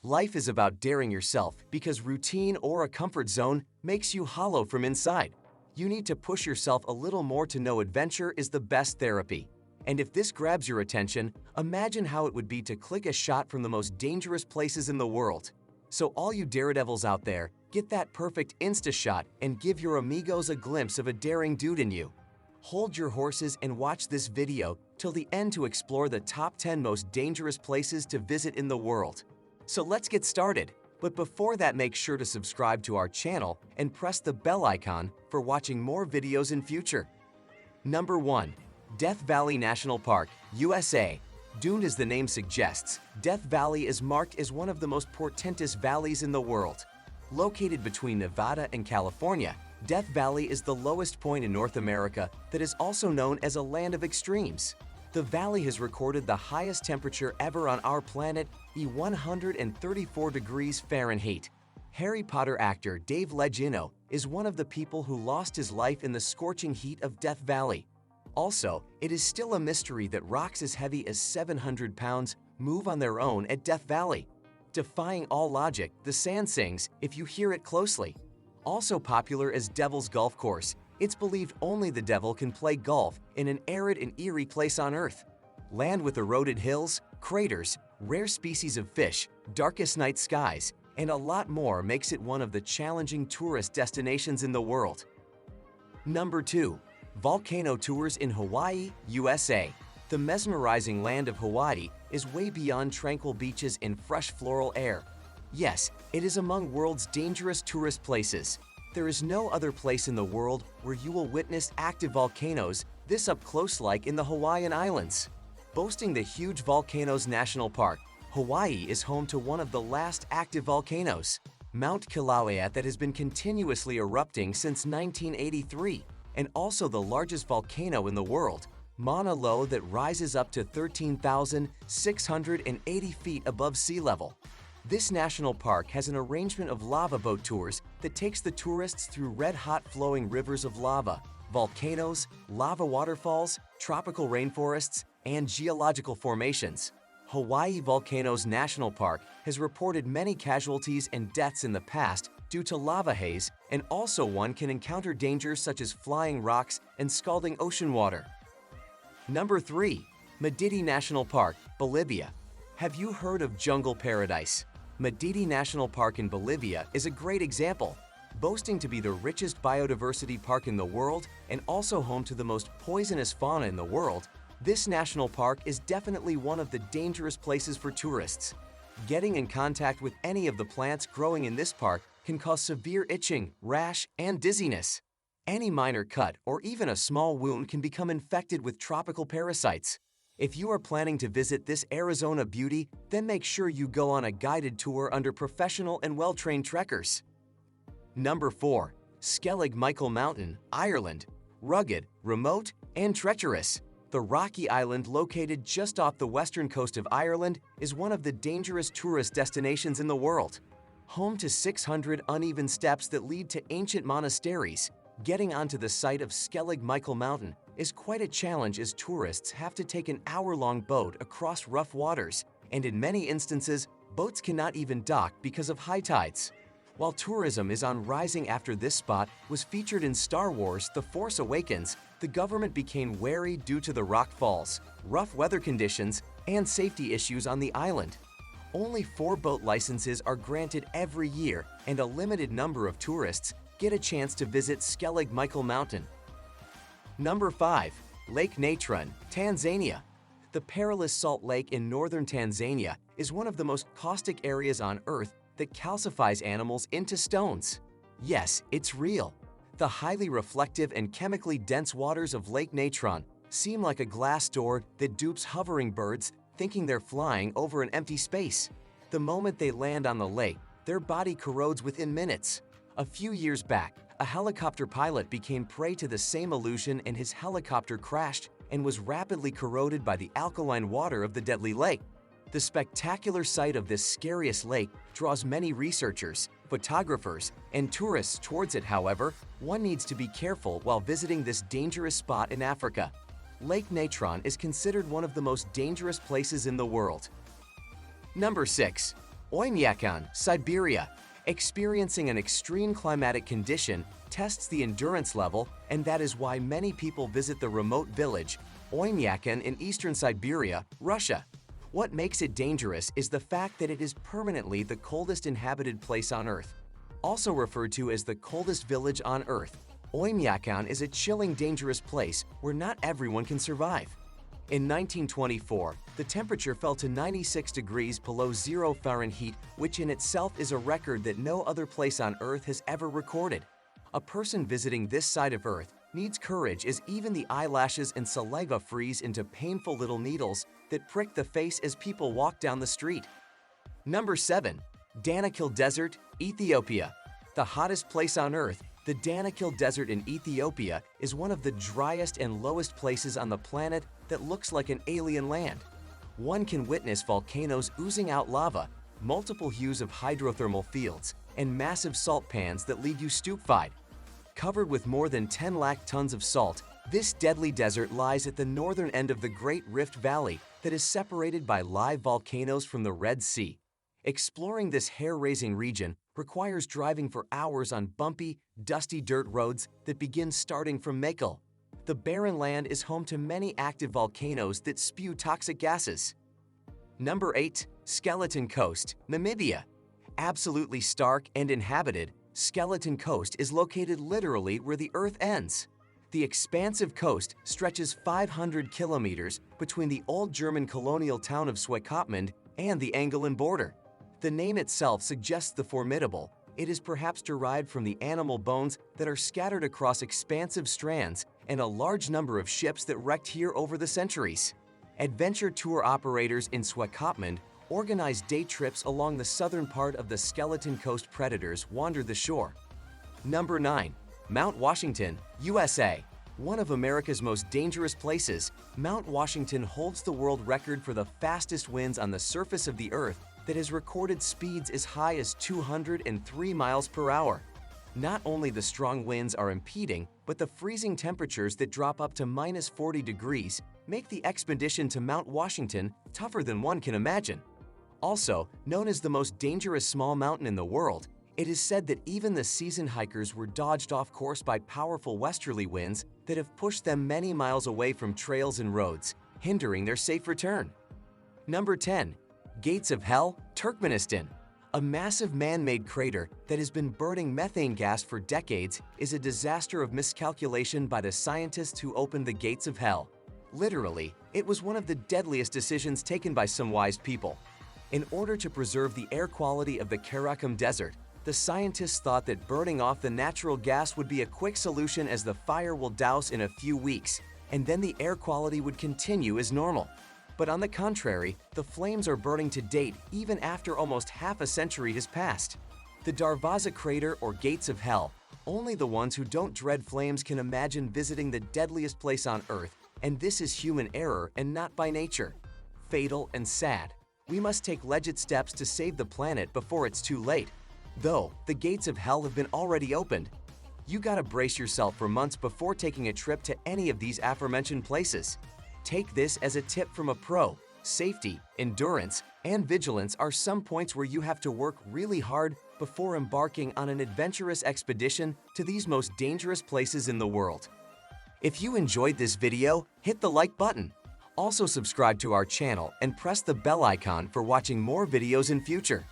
Life is about daring yourself because routine or a comfort zone makes you hollow from inside. You need to push yourself a little more to know adventure is the best therapy. And if this grabs your attention, imagine how it would be to click a shot from the most dangerous places in the world. So all you daredevils out there, get that perfect Insta shot and give your amigos a glimpse of a daring dude in you. Hold your horses and watch this video till the end to explore the top 10 most dangerous places to visit in the world. So let's get started. But before that, make sure to subscribe to our channel and press the bell icon for watching more videos in future. Number 1. Death Valley National Park, USA. Doomed as the name suggests, Death Valley is marked as one of the most portentous valleys in the world. Located between Nevada and California, Death Valley is the lowest point in North America that is also known as a land of extremes. The valley has recorded the highest temperature ever on our planet, 134 degrees Fahrenheit. Harry Potter actor Dave Legino is one of the people who lost his life in the scorching heat of Death Valley. Also, it is still a mystery that rocks as heavy as 700 pounds move on their own at Death Valley. Defying all logic, the sand sings if you hear it closely. Also popular as Devil's Golf Course, it's believed only the devil can play golf in an arid and eerie place on Earth. Land with eroded hills, craters, rare species of fish, darkest night skies, and a lot more makes it one of the challenging tourist destinations in the world. Number 2. Volcano tours in Hawaii, USA. The mesmerizing land of Hawaii is way beyond tranquil beaches and fresh floral air. Yes, it is among world's dangerous tourist places. There is no other place in the world where you will witness active volcanoes this up close like in the Hawaiian Islands. Boasting the huge Volcanoes National Park, Hawaii is home to one of the last active volcanoes, Mount Kilauea, that has been continuously erupting since 1983, and also the largest volcano in the world, Mauna Loa, that rises up to 13,680 feet above sea level. This national park has an arrangement of lava boat tours that takes the tourists through red-hot flowing rivers of lava, volcanoes, lava waterfalls, tropical rainforests, and geological formations. Hawaii Volcanoes National Park has reported many casualties and deaths in the past due to lava haze, and also one can encounter dangers such as flying rocks and scalding ocean water. Number 3. Madidi National Park, Bolivia. Have you heard of jungle paradise? Madidi National Park in Bolivia is a great example, boasting to be the richest biodiversity park in the world and also home to the most poisonous fauna in the world. This national park is definitely one of the dangerous places for tourists. Getting in contact with any of the plants growing in this park can cause severe itching, rash, and dizziness. Any minor cut or even a small wound can become infected with tropical parasites. If you are planning to visit this Arizona beauty, then make sure you go on a guided tour under professional and well-trained trekkers. Number 4. Skellig Michael Mountain, Ireland. Rugged, remote, and treacherous, the rocky island located just off the western coast of Ireland is one of the dangerous tourist destinations in the world. Home to 600 uneven steps that lead to ancient monasteries, getting onto the site of Skellig Michael Mountain is quite a challenge, as tourists have to take an hour-long boat across rough waters, and in many instances, boats cannot even dock because of high tides. While tourism is on rising after this spot was featured in Star Wars: The Force Awakens, the government became wary due to the rock falls, rough weather conditions, and safety issues on the island. Only 4 boat licenses are granted every year, and a limited number of tourists get a chance to visit Skellig Michael Mountain. Number 5. Lake Natron, Tanzania. The perilous salt lake in northern Tanzania is one of the most caustic areas on Earth that calcifies animals into stones. Yes, it's real. The highly reflective and chemically dense waters of Lake Natron seem like a glass door that dupes hovering birds thinking they're flying over an empty space. The moment they land on the lake, their body corrodes within minutes. A few years back, a helicopter pilot became prey to the same illusion, and his helicopter crashed and was rapidly corroded by the alkaline water of the deadly lake. The spectacular sight of this scariest lake draws many researchers, photographers, and tourists towards it. However, one needs to be careful while visiting this dangerous spot in Africa. Lake Natron is considered one of the most dangerous places in the world. Number 6. Oymyakon, Siberia. Experiencing an extreme climatic condition tests the endurance level, and that is why many people visit the remote village, Oymyakon in eastern Siberia, Russia. What makes it dangerous is the fact that it is permanently the coldest inhabited place on Earth. Also referred to as the coldest village on Earth, Oymyakon is a chilling, dangerous place where not everyone can survive. In 1924, the temperature fell to 96 degrees below 0 Fahrenheit, which in itself is a record that no other place on Earth has ever recorded. A person visiting this side of Earth needs courage, as even the eyelashes and saliva freeze into painful little needles that prick the face as people walk down the street. Number 7. Danakil Desert, Ethiopia. The hottest place on Earth, the Danakil Desert in Ethiopia is one of the driest and lowest places on the planet that looks like an alien land. One can witness volcanoes oozing out lava, multiple hues of hydrothermal fields, and massive salt pans that leave you stupefied. Covered with more than 10 lakh tons of salt, this deadly desert lies at the northern end of the Great Rift Valley that is separated by live volcanoes from the Red Sea. Exploring this hair-raising region requires driving for hours on bumpy, dusty dirt roads that begin starting from Mekelle. The barren land is home to many active volcanoes that spew toxic gases. Number 8. Skeleton Coast, Namibia. Absolutely stark and inhabited, Skeleton Coast is located literally where the Earth ends. The expansive coast stretches 500 kilometers between the old German colonial town of Swakopmund and the Angolan border. The name itself suggests the formidable. It is perhaps derived from the animal bones that are scattered across expansive strands and a large number of ships that wrecked here over the centuries. Adventure tour operators in Swakopmund organize day trips along the southern part of the Skeleton Coast. Predators wander the shore. Number 9. Mount Washington, USA. One of America's most dangerous places, Mount Washington holds the world record for the fastest winds on the surface of the Earth that has recorded speeds as high as 203 miles per hour. Not only the strong winds are impeding, but the freezing temperatures that drop up to minus 40 degrees make the expedition to Mount Washington tougher than one can imagine. Also, known as the most dangerous small mountain in the world, it is said that even the seasoned hikers were dodged off course by powerful westerly winds that have pushed them many miles away from trails and roads, hindering their safe return. Number 10. Gates of Hell, Turkmenistan. A massive man-made crater that has been burning methane gas for decades is a disaster of miscalculation by the scientists who opened the Gates of Hell. Literally, it was one of the deadliest decisions taken by some wise people. In order to preserve the air quality of the Karakum Desert, the scientists thought that burning off the natural gas would be a quick solution, as the fire will douse in a few weeks, and then the air quality would continue as normal. But on the contrary, the flames are burning to date even after almost half a century has passed. The Darvaza crater, or Gates of Hell, only the ones who don't dread flames can imagine visiting the deadliest place on Earth, and this is human error and not by nature. Fatal and sad. We must take legit steps to save the planet before it's too late. Though, the Gates of Hell have been already opened. You gotta brace yourself for months before taking a trip to any of these aforementioned places. Take this as a tip from a pro. Safety, endurance, and vigilance are some points where you have to work really hard before embarking on an adventurous expedition to these most dangerous places in the world. If you enjoyed this video, hit the like button. Also subscribe to our channel and press the bell icon for watching more videos in future.